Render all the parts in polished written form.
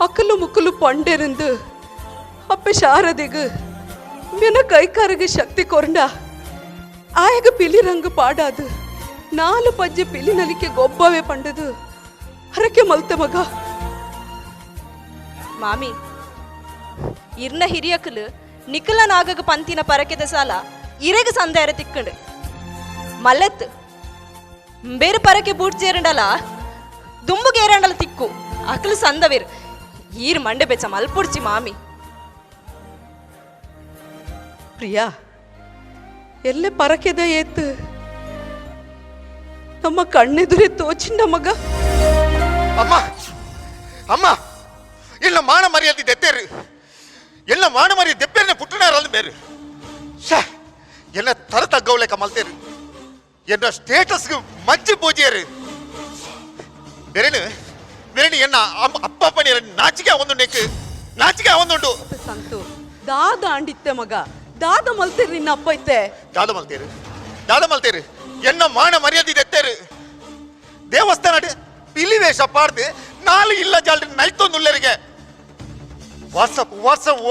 ಅಕ್ಕಲು ಮುಕ್ಕಲು ಪಂಡೇರಂದು ಅಪ್ಪ ಶಾರದೆಗು ಮೆನ ಕೈಕಾರಿಗೆ ಶಕ್ತಿ ಕೊರಂಡ ಆಯಗ ಪಿಲಿ ರಂಗು ಪಾಡಾದು ನಾಲು ಪಜ್ಜೆ ಪಿಲಿ ನಲಿಕೆ ಗೊಬ್ಬವೇ ಪಂಡದು ಹರಕೆ ಮಲ್ತೆ ಮಗ ಮಾಮಿ ಇರ್ನ ಹಿರಿಯಕಲು ನಿಖಲ ನಾಗಗ ಪಂತಿನ ಪರಕೆದ ಸಾಲ ಇರೆಗ ಸಂದೇರ ತಿಕ್ಕಂಡು ಮಲ್ಲೆತ್ ಬೇರೆ ಪರಕೆ ಬೂಟ್ ಸೇರಂಡಲ ದುಂಬುಗೆ ಏರಂಡಲ ತಿಕ್ಕು ಅಕಲು ಸಂದವೇರು ಈರ್ ಮಂಡೆ ಬೆಚ್ಚ ಮಲ್ಪುಡ್ಚಿ ಮಾಮಿ ಪ್ರಿಯಾ ಎಲ್ಲೆ ಪರಕೆದ ಏತ್ ನಮ್ಮ ಕಣ್ಣೆದುರೇ ತೋಚಿಂಡ ಮಗ ಅಮ್ಮ ಅಮ್ಮ ಇಲ್ಲ ಮಾನ ಮರ್ಯಾದೆ ದೆತ್ತೇರು ಎಲ್ಲ ಮಾನ ಮರ್ಯಾದೆ ದೆಪ್ಪೇರನೆ ಪುಟ್ಟನಾರಲ್ಲ ಬೇರು ಎಲ್ಲ ತರ ತಗ್ಗವಲೆ ಕಮಲ್ತೇರು ಎನ್ನ ಸ್ಟೇಟಸ್ಗೆ ಮಜ್ಜಿ ಪೂಜೆಯರು ಬೇರೆನು ಎನ್ನ ಅಪ್ಪ ಅಪ್ಪನಿ ನಾಚಿಕೆ ಅವೊಂದುಂಡು ಸಂತು ದಾದ ಅಂಡಿತ್ತೆ ಮಗ ದಾದ ಮಲ್ತೇರು ನಿನ್ನ ಅಪ್ಪ ಐತೆ ದಾದ ಮಲ್ತೇರು ಎನ್ನ ಮಾನ ಮರ್ಯಾದೆ ದೆತ್ತೇರು ದೇವಸ್ಥಾನ ಪಿಲಿವೇಷ ಪಾಡ್ದು ನಾಲು ಇಲ್ಲ ಜಾಲ್ರಿ ನೈತೊಂದುಲ್ಲರಿಗೆ ವಾಟ್ಸಪ್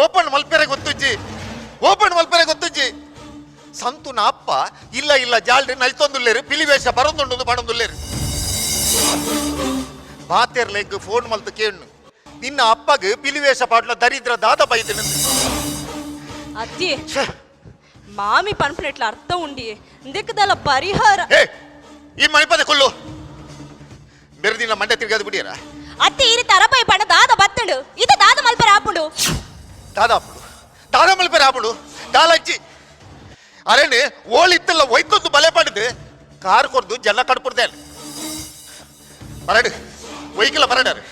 ಓಪನ್ ಮಲ್ಪೆರೆ ಗೊತ್ತುಜ್ಜಿ ಸಂತು ನಾ ಅಪ್ಪ ಇಲ್ಲ ಜಾಲ್ರಿ ನೈತೊಂದುಲ್ಲೇರು ಪಿಲಿವೇಷ ಬರೊಂದುಂಡು ಪಡೊಂದುಲ್ಲೇರು ಮಾತೇರ್ಲೆಗ್ ಫೋನ್ ಮಲ್ತು ಕೇಳು ನಿನ್ನ ಅಪ್ಪಗೆ ಪಿಲಿವೇಷ ಪಾಡ್ಲ ದರಿದ್ರ ದಾದ ಬೈದಿನ ಅಜ್ಜಿ ಮಾಮಿ ಪನ್ಪನೆಟ್ಲ ಅರ್ಥ ಉಂಡಿ ಇಂದೆಕ್ಕದಲ್ಲ ಪರಿಹಾರ ಈ ಮಣಿಪದ ಕೊಲ್ಲು ಬೆರೆದಿನ ಮಂಡ್ಯ ತಿರ್ಗಾದ ಬಿಡಿಯರ ಅತ್ತೆ ಈ ತರಪೈ ಪಣ ದಾದ ಬತ್ತಂಡು ಇದು ದಾದ ಮಲ್ಪರ ಆಪುಂಡು ದಾದ ಮಲ್ಪರ ಆಪುಂಡು ದಾಲಜ್ಜಿ ಅರೇನೆ ಓಳಿತ್ತಲ್ಲ ಒಯ್ತೊಂದು ಬಲೆ ಪಡೆದು ಕಾರ್ ಕೊರ್ದು ಜಲ್ಲ ಕಡ್ಪುಡ್ದೆ ಬರಡು ಒಯ್ಕಿಲ್ಲ ಬರಡಾರೆ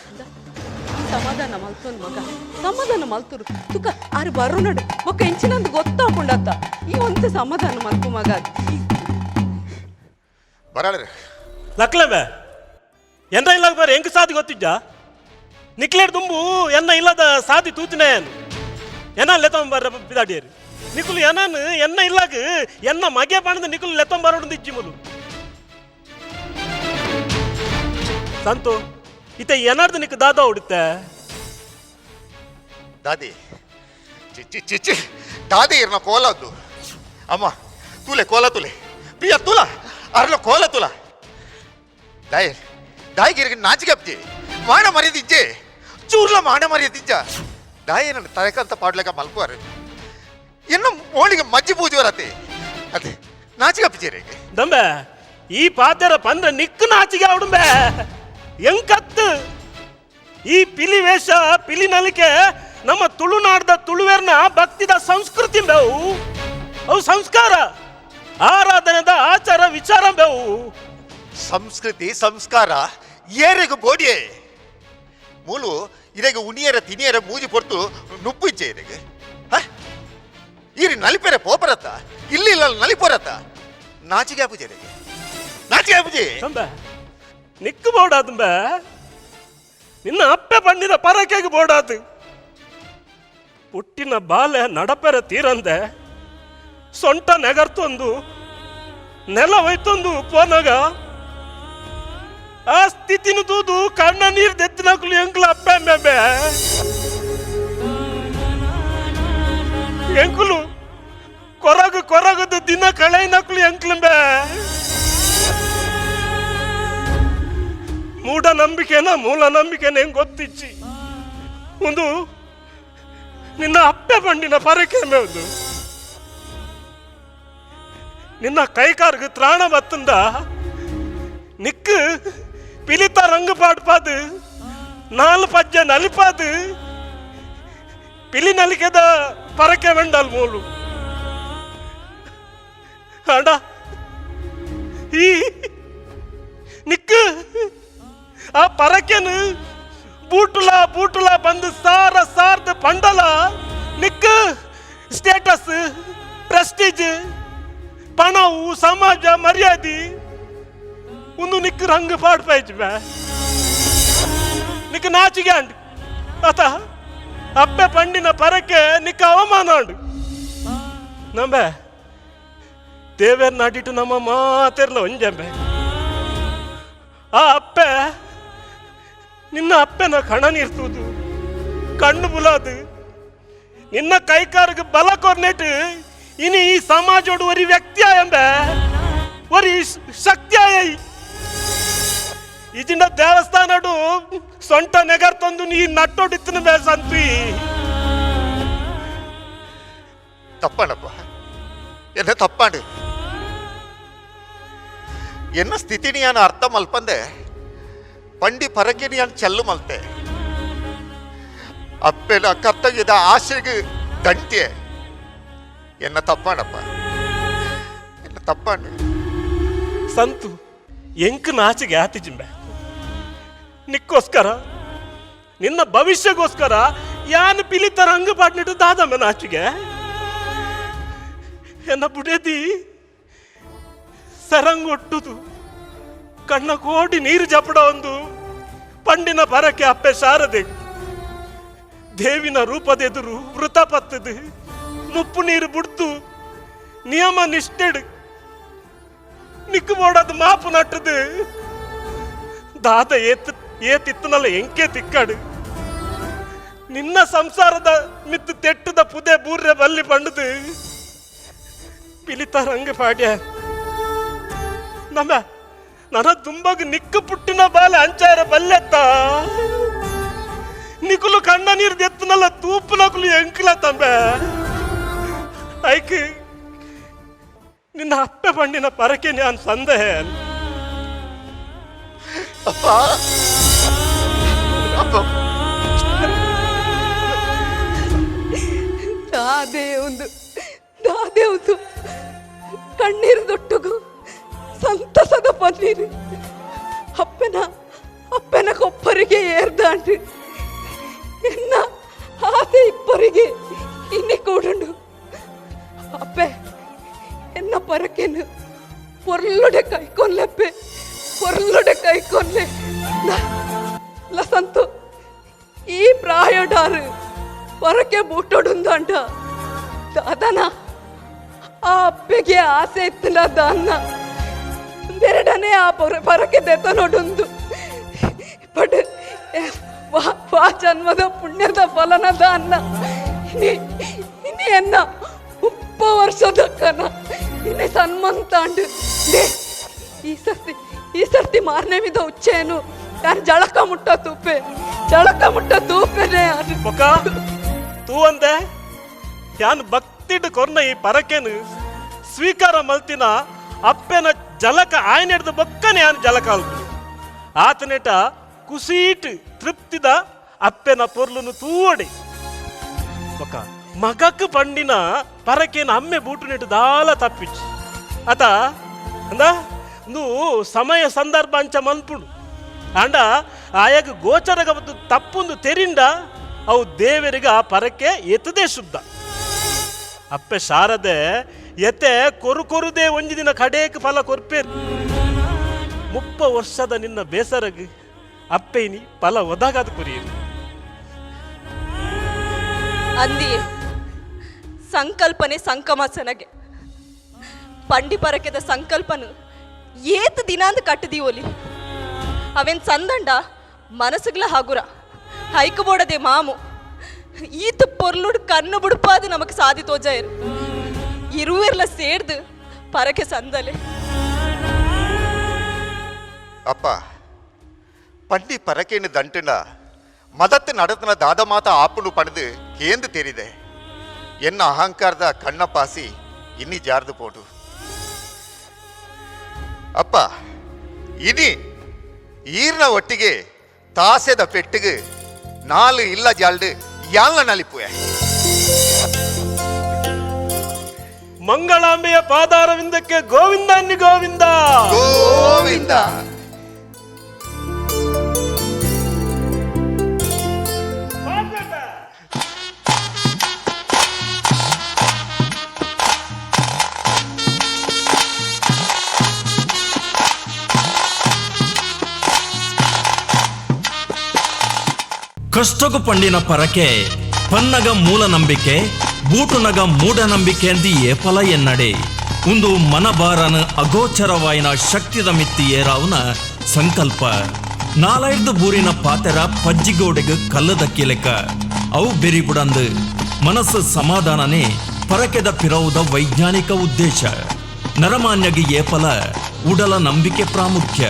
ಸಮಾಧಾನ ಮಲ್ತೋನ್ ಮಗ ಸಮಾಧಾನ ಮಲ್ತುರು ತುಕ ಆರು ಬರೋ ನಡು ಒಕ್ಕ ಎಂಚಿನಂದು ಗೊತ್ತಾಪುಂಡತ್ತ ಈ ಒಂತೆ ಸಮಾಧಾನ ಮಲ್ಪು ಮಗ ಬರಡ್ರೆ ಲಕ್ಲಬೆ ಎನ್ನ ಇಲ್ಲ ಬೇರೆ ಹೆಂಗ್ ಸಾದಿ ಗೊತ್ತಿದ್ದ ನಿಕ್ಲೇಡ್ ದುಂಬು ಎನ್ನ ಇಲ್ಲದ ಸಾದಿ ತೂತಿನೇ ಎನ್ನ ಲೆತ್ತಂಬರ ಬಿದಾಡಿಯರು ನಿಕುಲು ಎನ್ನ ಎನ್ನ ಇಲ್ಲಾಗ ಎನ್ನ ಮಗೆ ಪಣದ ನಿಕುಲು ಲೆತ್ತಂಬರೋಡು ಇಜ್ಜಿ ಮುಲು ಸಂತು ಇತ ಏನಾರ್ದು ನಿಕ್ ದಾದ ಹೊಡುತ್ತೆ ದಾದಿ ಚಿಚ್ಚಿ ದಾದಿ ಇರ್ನ ಕೋಲದ್ದು ಅಮ್ಮ ಕೋಲ ತುಲೆ ಪ್ರಿಯ ತುಲ ಅರ್ನ ಕೋಲ ತುಲ ದಾಯಿಗಿರಿಗೆ ನಾಚಿಕೆ ಅಪ್ತಿ ಮಾನ ಮರ್ಯಾದಿಜ್ಜೆ ಚೂರ್ಲ ಮಾನ ಮರ್ಯಾದಿಜ್ಜ ದಾಯಿ ನನ್ನ ತಲೆಕಂತ ಪಾಡ್ಲೆಕ್ಕ ಮಲ್ಪುವಾರು ಇನ್ನು ಓಣಿಗೆ ಮಜ್ಜಿ ಪೂಜೆ ಬರತ್ತೆ ಅದೇ ನಾಚಿಕೆ ಅಪ್ಪಿಚೇರಿಗೆ ದಂಬೆ ಈ ಪಾತೆರ ಪಂದ್ರ ನಿಕ್ಕು ನಾಚಿಗೆ ಆಡುಂಬೆ ಎಂಕತ್ತು ಈ ಪಿಲಿ ವೇಷ ಪಿಲಿ ನಲಿಕೆ ನಮ್ಮ ತುಳುನಾಡ್ದ ತುಳುವೇರ್ನ ಭಕ್ತಿದ ಸಂಸ್ಕೃತಿ ಬೇವು ಅವು ಸಂಸ್ಕಾರ ಆರಾಧನೆದ ಆಚಾರ ವಿಚಾರ ಬೇವು ಸಂಸ್ಕೃತಿ ಸಂಸ್ಕಾರ ಏರೆಗು ಬೋಡಿಯೇ ಮೂಲು ಇರೆಗೆ ಉಣಿಯರ ತಿನಿಯರ ಮೂಜಿ ಪೊರ್ತು ನುಪ್ಪು ಇಚ್ಛೆ ಇರೆಗೆ ಈರಿ ನಲಿಪೆರೆ ಪೋಪರತ್ತ ಇಲ್ಲ ನಲಿಪೋರತ್ತ ನಾಚಿಗೆ ಆಪುಜೆರೆಗೆ ನಾಚಿಗೆ ಆಪುಜೆ ನಿಕ್ಕು ಬೋಡಾದು ನಿನ್ನ ಅಪ್ಪೆ ಪಂಡಿನ ಪರಕೆಗೆ ಬೋಡಾದು ಪುಟ್ಟಿನ ಬಾಲೆ ನಡಪೆರೆ ತೀರಂದೆ ಸೊಂಟ ನೆಗರ್ತೊಂದು ನೆಲ ಹೋಯ್ತೊಂದು ಪೋನಾಗ ಆ ಸ್ಥಿತಿನ ತೂದು ಕಣ್ಣ ನೀರು ದೆತ್ತಿನಕ್ಲು ಎಂಕುಲು ಅಪ್ಪೆ ಮೇಬೆ ಎಂಕುಲು ಕೊರಗದು ದಿನ ಕಳೆನಕ್ಲು ಎಂಕ್ಲಂಬೆ ಮೂಢನಂಬಿಕೆನ ಮೂಲ ನಂಬಿಕೆನ ಹೆಂಗ್ ಗೊತ್ತಿಚ್ಚಿ ಒಂದು ನಿನ್ನ ಅಪ್ಪೆ ಪಂಡಿನ ಪರಕೆ ಒಂದು ನಿನ್ನ ಕೈಕಾರ್ಗ ತ್ರಾಣ ಬತ್ತಂದ ನಿಕ್ಕು ಪಿಲಿತ ರಂಗು ಪಾಡ್ಪಾದು ನಾಲ್ ಪಜ್ಜೆ ನಲಿಪಾದು ಪಿಲಿ ನಲಿಕೆದ ಪರಕೆ ವೆಂಡಲ್ ಮೂಲು ಅಡ ಈ ನಿಕ್ಕು ಆ ಪರಕೆನು ಬೂಟುಲ ಬಂದು ಸಾರ್ದ ಪಂಡಲ ನಿಕ್ಕು ಸ್ಟೇಟಸ್ ಪ್ರೆಸ್ಟೀಜ್ ಪಣವು ಸಮಾಜ ಮರ್ಯಾದೆ ಒಂದು ನಿಕ್ಕು ರಂಗು ಪಾಡ್ಪಾಯ್ತು ನಿಕ್ಕು ನಾಚಿಗೆ ಅಂಡು ಅತ ಅಪ್ಪೆ ಪಂಡಿನ ಪರಕೆ ನಿಕ್ಕ ಅವಮಾನ ಅಂಡು ನಂಬೆ ದೇವೇರ್ ನಾಟಿಟ್ಟು ನಮ್ಮ ಮಾತೆರ್ಲ ಒಂಜಂಬೆ ಆ ಅಪ್ಪೆ ನಿನ್ನ ಅಪ್ಪೆನ ಕಣ ನೀರ್ತುದು ಕಣ್ಣು ಬುಲಾದು ನಿನ್ನ ಕೈಕಾರಿಗೆ ಬಲ ಕೊರ್ನೆಟ್ ಇನಿ ಈ ಸಮಾಜೋಡು ಒರಿ ವ್ಯಕ್ತಿಯ ಎಂಬ ಒರಿ ಶಕ್ತಿಯಾಯ ಇಜಿನ ದೇವಸ್ಥಾನಡು ಸೊಂಟ ನೆಗರ್ ತಂದು ನೀ ನಟ್ಟೋಡಿತ್ತಿನ ಬೇಸಂತ್ವಿ ತಪ್ಪಾಣಪ್ಪ ಎನ್ನ ತಪ್ಪಾಂಡು ಎನ್ನ ಸ್ಥಿತಿನಿ ನಾನು ಅರ್ಥ ಮಲ್ಪಂದೆ ಪಂಡಿ ಪರಕಿನಿ ನಾನು ಚೆಲ್ಲು ಮಲ್ತೆ ಅಪ್ಪೆನ ಕತ್ತಗಿದ ಆಸೆಗೆ ದಂಟೆ ಎನ್ನ ತಪ್ಪಾಣಪ್ಪ ಎನ್ನ ತಪ್ಪಾಂಡು ಸಂತು ಎಂಕ್ ನಾಚಿಗೆ ಆತಿಜಿಂಬೆ ನಿಕ್ಕೋಸ್ಕರ ನಿನ್ನ ಭವಿಷ್ಯಗೋಸ್ಕರ ಯಾನ್ ಪಿಲಿತರ ಹಂಗ ಪಾಡ್ನಿಟ್ಟು ದಾದಮ್ಮ ನಾಚಿಗೆ ಎನ್ನ ಬುಡೇದಿ ಸರಂಗೊಟ್ಟುದು ಕಣ್ಣ ಕೋಡಿ ನೀರು ಜಪಡ ಒಂದು ಪಂಡಿನ ಪರಕ್ಕೆ ಅಪ್ಪೆ ಶಾರದೆ ದೇವಿನ ರೂಪದೆದುರು ವೃತ ಪತ್ತದು ಮುಪ್ಪು ನೀರು ಬಿಡ್ತು ನಿಯಮ ನಿಷ್ಠೆಡು ನಿಕ್ಕು ಬೋಡದು ಮಾಪು ನಟ್ಟದು ದಾದ ಏತಿತ್ತನಲ್ಲ ಎಂಕೆ ತಿಕ್ಕಾಡು ನಿನ್ನ ಸಂಸಾರದ ಮಿತ್ತು ತೆಟ್ಟದ ಪುದೆ ಬೂರ್ರೆ ಬಲ್ಲಿ ಪಂಡದು ಪಿಲಿತಾರ ಹಂಗೆ ಪಾಡ್ಯ ನಮ್ಮ ನನ್ನ ತುಂಬಾಗ ನಿಕ್ಕು ಪುಟ್ಟಿನ ಬಾಲೆ ಅಂಚಾರ ಬಲ್ಲೆತ್ತ ನಿಕುಲು ಕಣ್ಣ ನೀರು ಎತ್ತನಲ್ಲ ತೂಪು ನಕುಲು ಎಂಕಿಲ ತಂಬೆ ಐಕ್ ನಿನ್ನ ಅಪ್ಪೆ ಪಂಡಿನ ಪರಕೆ ನಾನು ಸಂದೇಹ ಅಪ್ಪ ಅಪ್ಪ ದಾದೆ ಒಂದು ಕಣ್ಣೀರು ದೊಟ್ಟುಗು ಸಂತಸದ ಪನ್ನೀರು ಅಪ್ಪನ ಕೊಪ್ಪರಿಗೆ ಏರ್ದಾಂಡು ಎನ್ನ ಆಸೆ ಇಬ್ಬರಿಗೆ ಇನ್ನೆ ಕೂಡುಂಡು ಅಪ್ಪೆ ಎನ್ನ ಪರಕೆನು పొర్లుడే కైకొన్లెప్పే పొర్లుడే కైకొన్లే లసంతు ఈ ప్రాయడారు ಪರಕೆ ಬೂಟೊಡುಂದಂಟ ದಾದನ ಆ ಅಪ್ಪೆಗೆ ಆಸೆ ಇತ್ತಿಲ್ಲ ದಾನ್ನ ಬೆರಡನೆ ಆ ಪರಕೆ ದೆತನೊಡುಂದು ಬಟ್ ವಾ ಜನ್ಮದ ಪುಣ್ಯದ ಫಲನ ದಾನ್ನ ಇನಿ ಎನ್ನ 30 ವರ್ಷದ ಕನ ಇನ್ನೇ ಸನ್ಮಂತಾಂಡು ಈ ಸರ್ತಿ ಮಾರನೇ ವಿಧ ಉಚ್ಚೇನು ಯಾರು ಜಳಕ ಮುಟ್ಟ ತೂಪೆನೆ ತೂ ಅಂದೆ ಯಾನ್ ಭಕ್ತಿಡ್ ಕೊರ್ನ ಈ ಪರಕೆನು ಸ್ವೀಕಾರ ಮಲ್ತಿನ ಅಪ್ಪೆನ ಜಲಕ ಆಯ್ನ ಹಿಡ್ದು ಬೊಕ್ಕನೆ ಯಾನ್ ಜಲಕ ಅಲ್ತು ಆತನೆಟ ಕುಸೀಟ್ ತೃಪ್ತಿದ ಅಪ್ಪೆನ ಪೊರ್ಲುನು ತೂವಡಿ ಬೊಕ್ಕ ಮಗಕ್ ಪಂಡಿನ ಪರಕೆನ ಅಮ್ಮೆ ಬೂಟು ನೆಟ್ಟು ದಾಲ ತಪ್ಪಿಚ್ಚು ಆತ ಅಂದ ಒಂದು ಸಮಯ ಸಂದರ್ಭ ಅಂಚ ಮಲ್ಪುಡು ಅಂಡ ಆಯಾಗ ಗೋಚರಗ ತಪ್ಪುಂದು ತೆರಿಂಡ ಅವು ದೇವರಿಗೆ ಆ ಪರಕೆ ಎತ್ತದೇ ಶುದ್ಧ ಅಪ್ಪೆ ಶಾರದೆ ಎತ್ತೆ ಕೊರುದೇ ಒಂಜಿ ದಿನ ಕಡೇಕ್ ಫಲ ಕೊರ್ಪೇರು 30 ವರ್ಷದ ನಿನ್ನ ಬೇಸರಗ್ ಅಪ್ಪೇನಿ ಫಲ ಒದಗಾದ ಕುರಿಯರು ಅಂದಿಯೇ ಸಂಕಲ್ಪನೆ ಸಂಕಮಸನಗೆ ಪಂಡಿ ಪರಕೆದ ಸಂಕಲ್ಪನು ಏತ್ ದಿನಾಂದ ಕಟ್ಟದೀವೋಲಿ ಅವೇನ್ ಸಂದಂಡ ಮನಸ್ಸುಗ್ಲ ಹಗುರ ಹೈಕು ಬೋಡದೆ ಮಾಮು ಈತ ಪೊರ್ಲುಡ್ ಕಣ್ಣು ಬುಡುಪಾದು ನಮಕ್ ಸಾದಿ ತೋಜಾಯರು ಇರುವೆರ್ಲ ಸೇರ್ದು ಪರಕೆ ಸಂದಲೆ ಅಪ್ಪ ಪಂಡಿ ಪರಕೆಯನ್ನು ದಂಟನ ಮದತ್ತು ನಡತನ ದಾದ ಮಾತ ಆಪುಂಡು ಪಡೆದು ಕೇಂದು ತೆರಿದೆ ಎನ್ನ ಅಹಂಕಾರದ ಕಣ್ಣ ಪಾಸಿ ಇನ್ನಿ ಜಾರ್ದು ಪೋಟು ಅಪ್ಪ ಇನಿ ಈರ್ನ ಒಟ್ಟಿಗೆ ತಾಸೆದ ಪೆಟ್ಟಿಗೆ 4 ಇಲ್ಲ ಜಾಲ್ಡು ಯಾಲ್ನ ನಲಿಪುಯ ಮಂಗಳಾಂಬೆಯ ಪಾದಾರವಿಂದಕ್ಕೆ ಗೋವಿಂದ ಅನ್ನಿ ಗೋವಿಂದ ಗೋವಿಂದ ಕಷ್ಟಗು ಪಂಡಿನ ಪರಕೆ ಪನ್ನಗ ಮೂಲ ನಂಬಿಕೆ ಬೂಟುನಗ ಮೂಢನಂಬಿಕೆ ಅಂದಿ ಏಪಲ ಎನ್ನಡೆ ಒಂದು ಮನಬಾರನ ಅಗೋಚರವಾಯಿನ ಶಕ್ತಿದ ಮಿತ್ತಿ ಏರಾವುನ ಸಂಕಲ್ಪ 4 ಬೂರಿನ ಪಾತೆರ ಪಜ್ಜಿಗೋಡೆಗೆ ಕಲ್ಲದ ಕಿಲೆಕ ಅವು ಬೆರಿಬುಡಂದು ಮನಸ್ಸು ಸಮಾಧಾನನೇ ಪರಕೆದ ಪಿರವುದ ವೈಜ್ಞಾನಿಕ ಉದ್ದೇಶ. ನರಮಾನ್ಯಗೆ ಏಪಲ ಉಡಲ ನಂಬಿಕೆ ಪ್ರಾಮುಖ್ಯ.